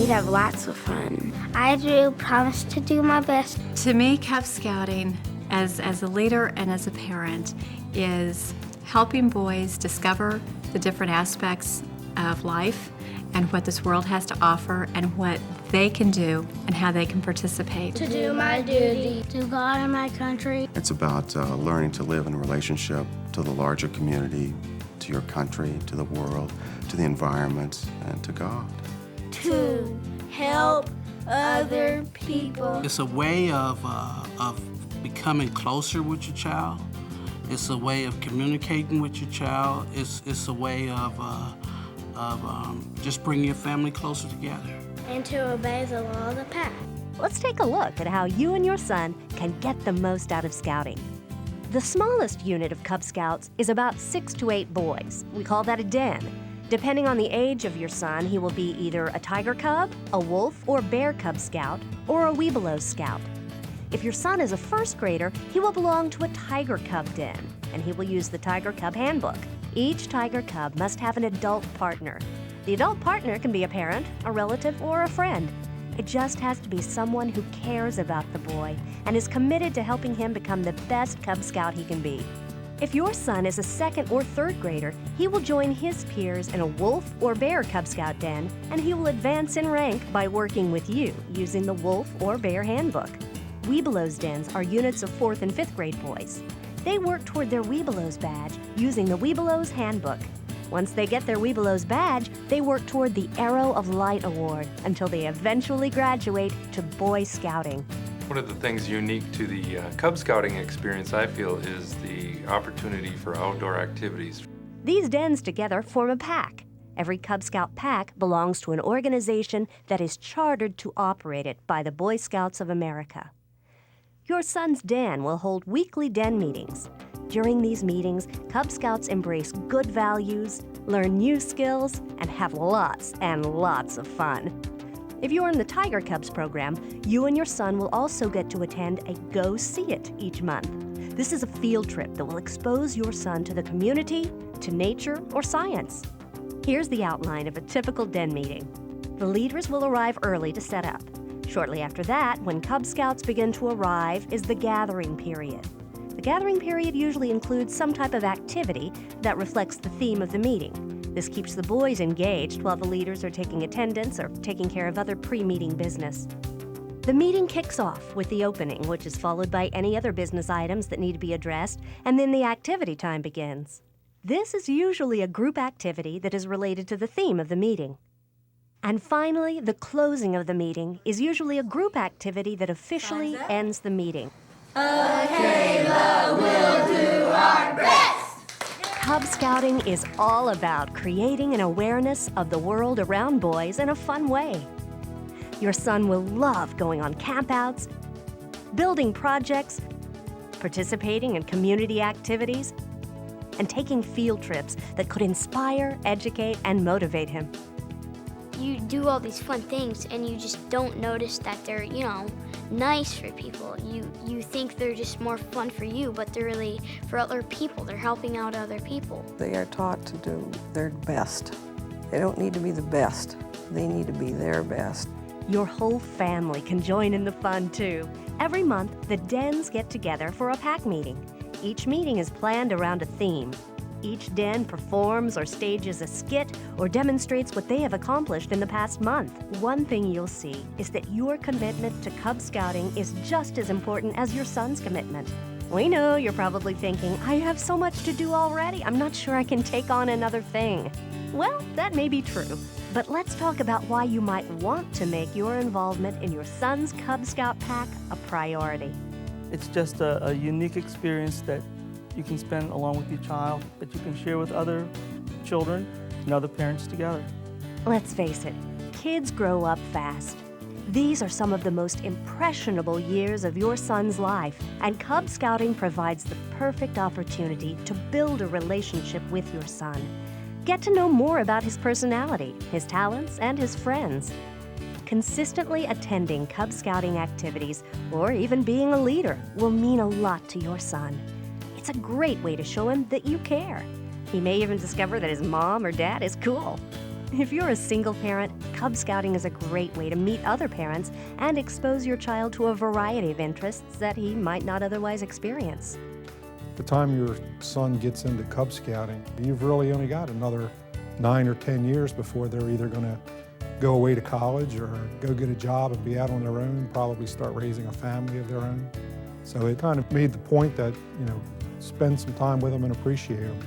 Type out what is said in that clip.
we'd have lots of fun. I do promise to do my best. To me, Cub Scouting, as a leader and as a parent, is helping boys discover the different aspects of life and what this world has to offer and what they can do and how they can participate. To do my duty to God and my country. It's about learning to live in relationship to the larger community, to your country, to the world, to the environment, and to God. To help other people. It's a way of becoming closer with your child. It's a way of communicating with your child. It's a way of just bringing your family closer together. And to obey the law of the pack. Let's take a look at how you and your son can get the most out of scouting. The smallest unit of Cub Scouts is about 6 to 8 boys. We call that a den. Depending on the age of your son, he will be either a Tiger Cub, a Wolf or Bear Cub Scout, or a Webelos Scout. If your son is a first grader, he will belong to a Tiger Cub den, and he will use the Tiger Cub Handbook. Each Tiger Cub must have an adult partner. The adult partner can be a parent, a relative, or a friend. It just has to be someone who cares about the boy and is committed to helping him become the best Cub Scout he can be. If your son is a second or third grader, he will join his peers in a Wolf or Bear Cub Scout den, and he will advance in rank by working with you using the Wolf or Bear Handbook. Webelos dens are units of 4th and 5th grade boys. They work toward their Webelos badge using the Webelos Handbook. Once they get their Webelos badge, they work toward the Arrow of Light Award until they eventually graduate to Boy Scouting. One of the things unique to the Cub Scouting experience, I feel, is the opportunity for outdoor activities. These dens together form a pack. Every Cub Scout pack belongs to an organization that is chartered to operate it by the Boy Scouts of America. Your son's den will hold weekly den meetings. During these meetings, Cub Scouts embrace good values, learn new skills, and have lots and lots of fun. If you're in the Tiger Cubs program, you and your son will also get to attend a Go See It each month. This is a field trip that will expose your son to the community, to nature, or science. Here's the outline of a typical den meeting. The leaders will arrive early to set up. Shortly after that, when Cub Scouts begin to arrive, is the gathering period. The gathering period usually includes some type of activity that reflects the theme of the meeting. This keeps the boys engaged while the leaders are taking attendance or taking care of other pre-meeting business. The meeting kicks off with the opening, which is followed by any other business items that need to be addressed, and then the activity time begins. This is usually a group activity that is related to the theme of the meeting. And finally, the closing of the meeting is usually a group activity that officially ends the meeting. Kayla will do our best. Cub Scouting is all about creating an awareness of the world around boys in a fun way. Your son will love going on campouts, building projects, participating in community activities, and taking field trips that could inspire, educate, and motivate him. You do all these fun things and you just don't notice that they're, nice for people. You think they're just more fun for you, but they're really for other people. They're helping out other people. They are taught to do their best. They don't need to be the best. They need to be their best. Your whole family can join in the fun, too. Every month, the dens get together for a pack meeting. Each meeting is planned around a theme. Each den performs or stages a skit or demonstrates what they have accomplished in the past month. One thing you'll see is that your commitment to Cub Scouting is just as important as your son's commitment. We know you're probably thinking, I have so much to do already, I'm not sure I can take on another thing. Well, that may be true, but let's talk about why you might want to make your involvement in your son's Cub Scout pack a priority. It's just a unique experience that you can spend along with your child, that you can share with other children and other parents together. Let's face it, kids grow up fast. These are some of the most impressionable years of your son's life, and Cub Scouting provides the perfect opportunity to build a relationship with your son. Get to know more about his personality, his talents, and his friends. Consistently attending Cub Scouting activities, or even being a leader, will mean a lot to your son. It's a great way to show him that you care. He may even discover that his mom or dad is cool. If you're a single parent, Cub Scouting is a great way to meet other parents and expose your child to a variety of interests that he might not otherwise experience. The time your son gets into Cub Scouting, you've really only got another 9 or 10 years before they're either going to go away to college or go get a job and be out on their own, probably start raising a family of their own. So it kind of made the point that, spend some time with them and appreciate them.